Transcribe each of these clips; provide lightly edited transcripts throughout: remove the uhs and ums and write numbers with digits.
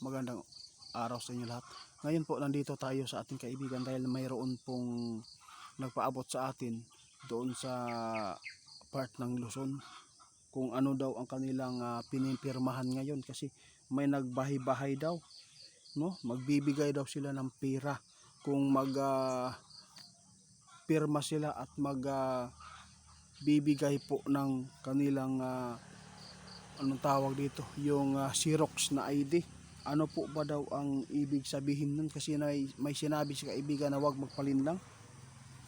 Magandang araw sa inyo lahat. Ngayon po nandito tayo sa ating kaibigan dahil mayroon pong nagpaabot sa atin doon sa part ng Luzon kung ano daw ang kanilang pinipirmahan ngayon kasi may nagbahay-bahay daw, no? Magbibigay daw sila ng pera kung pirma sila at bibigay po ng kanilang anong tawag dito, yung Xerox na ID. Ano po ba daw ang ibig sabihin nun? Kasi may sinabi si kaibigan na huwag magpalinlang.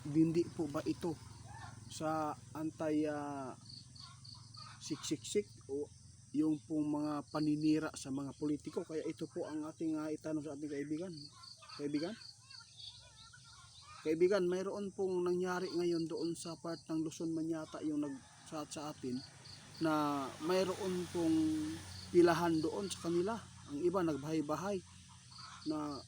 Hindi po ba ito sa anti siksik o yung pong mga paninira sa mga politiko? Kaya ito po ang ating itanong sa ating kaibigan. Kaibigan, mayroon pong nangyari ngayon doon sa part ng Luzon man yata yung nag-chat sa atin na mayroon pong pilahan doon sa kanila. Ang iba nagbahay-bahay na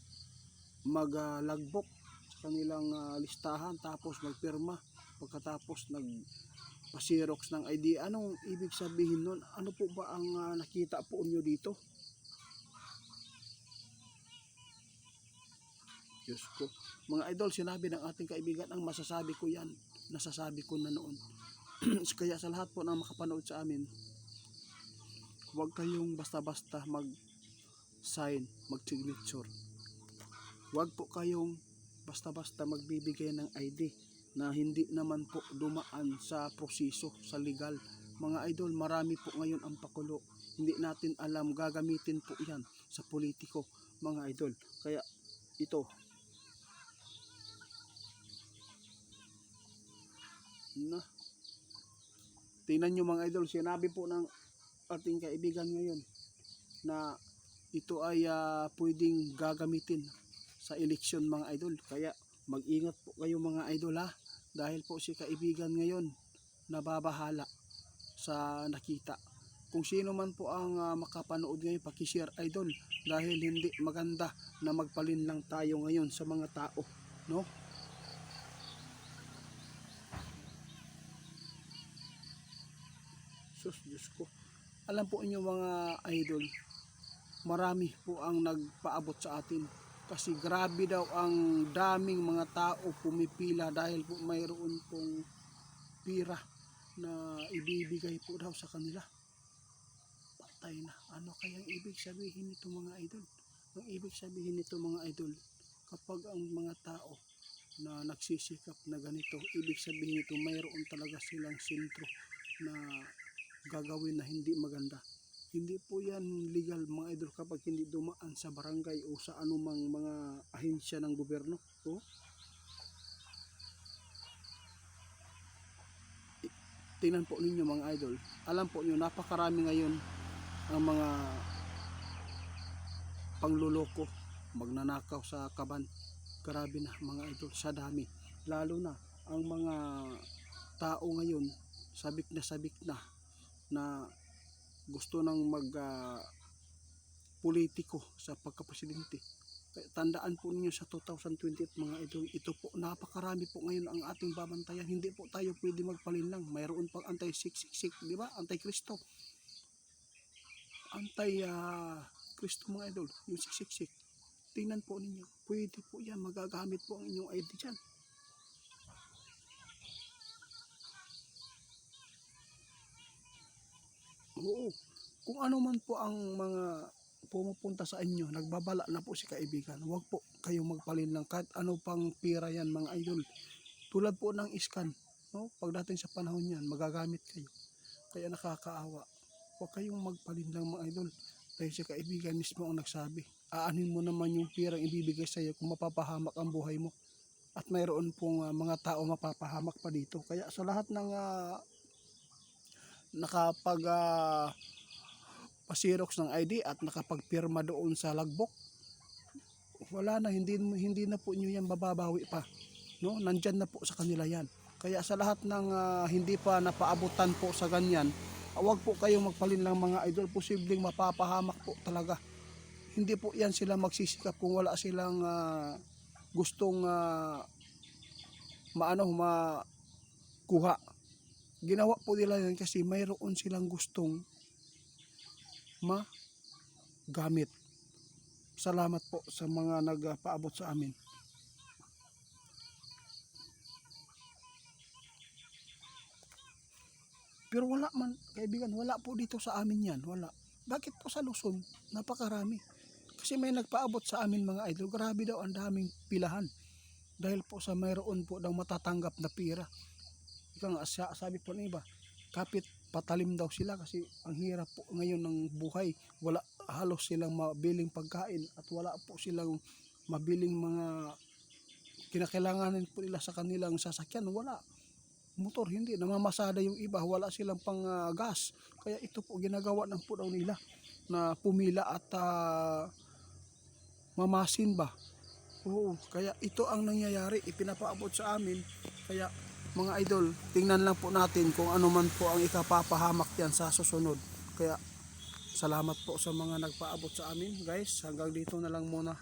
maglagbok sa kanilang listahan tapos magpirma pagkatapos nagpa-xerox ng ID. Anong ibig sabihin nun? Ano po ba ang nakita po nyo dito? Diyos ko. Mga idol, sinabi ng ating kaibigan, ang masasabi ko yan, nasasabi ko na noon. Kaya sa lahat po na makapanood sa amin, huwag kayong basta-basta mag-sign, mag-signature. Huwag po kayong basta-basta magbibigay ng ID na hindi naman po dumaan sa proseso, sa legal. Mga idol, marami po ngayon ang pakulo. Hindi natin alam, gagamitin po yan sa politiko, mga idol. Kaya ito, na tingnan nyo mga idol, sinabi po ng ating kaibigan ngayon na ito ay pwedeng gagamitin sa eleksyon mga idol. Kaya mag-ingat po kayo mga idol ha, dahil po si kaibigan ngayon nababahala sa nakita. Kung sino man po ang makapanood ngayon, paki-share idol, dahil hindi maganda na magpalinlang tayo ngayon sa mga tao, no? Sus, Diyos ko. Alam po inyo mga idol, marami po ang nagpaabot sa atin kasi grabe daw ang daming mga tao pumipila dahil po mayroon pong pira na ibibigay po daw sa kanila. Patay na. Ano kayang ibig sabihin nito mga idol? Ang ibig sabihin nito mga idol, kapag ang mga tao na nagsisikap na ganito, ibig sabihin nito mayroon talaga silang sentro na gagawin na hindi maganda. Hindi po yan legal mga idol kapag hindi dumaan sa barangay o sa anumang mga ahensya ng gobyerno. So, tingnan po ninyo mga idol. Alam po nyo, napakarami ngayon ang mga pangluloko, magnanakaw sa kaban. Grabe na mga idol, sa dami. Lalo na ang mga tao ngayon, sabik na gusto nang politiko sa pagkapresidente. Tandaan po ninyo sa 2028 mga idol, ito po napakarami po ngayon ang ating babantayan. Hindi po tayo pwede magpalinlang. Mayroon pang anti-siksik, di ba? Anti-Kristo. Anti-Kristo mga idol, yung siksik. Tingnan po ninyo, pwede po yan, magagamit po ang inyong ID dyan. Oo, kung ano man po ang mga pumupunta sa inyo, nagbabala na po si kaibigan, huwag po kayong magpalinlang kahit ano pang pira yan mga idol. Tulad po ng iskan, no? Pagdating sa panahon yan, magagamit kayo. Kaya nakakaawa. Huwag kayong magpalinlang mga idol. Dahil si kaibigan mismo ang nagsabi, aanin mo naman yung pirang ibibigay sa iyo kung mapapahamak ang buhay mo. At mayroon pong mga tao mapapahamak pa dito. Kaya sa lahat ng nakapag pa-xerox ng ID at nakapagpirma doon sa lagbok, wala na, hindi na po niyo yan bababawi pa, no? Nandyan na po sa kanila yan. Kaya sa lahat ng hindi pa napaabutan po sa ganyan, huwag po kayong magpalinlang mga idol, posibleng mapapahamak po talaga. Hindi po yan sila magsisikap kung wala silang gustong makuha. Ginawa po nila yan kasi mayroon silang gustong magamit. Salamat po sa mga nagpaabot sa amin. Pero wala man, kaibigan, wala po dito sa amin yan, wala. Bakit po sa Luzon? Napakarami. Kasi may nagpaabot sa amin mga idol, grabe daw ang daming pilahan. Dahil po sa mayroon po daw matatanggap na pira. Ika nga, sabi po ng iba, kapit patalim daw sila kasi ang hirap po ngayon ng buhay. Wala halos silang mabiling pagkain at wala po silang mabiling mga kinakailanganin po nila sa kanilang sasakyan. Wala. Motor, hindi namamasada yung iba, wala silang pang gas, kaya ito po ginagawa ng po daw nila na pumila at mamasin ba. Oo, kaya ito ang nangyayari, ipinapaabot sa amin. Kaya mga idol, tingnan lang po natin kung ano man po ang ikapapahamak yan sa susunod. Kaya salamat po sa mga nagpaabot sa amin guys, hanggang dito na lang muna.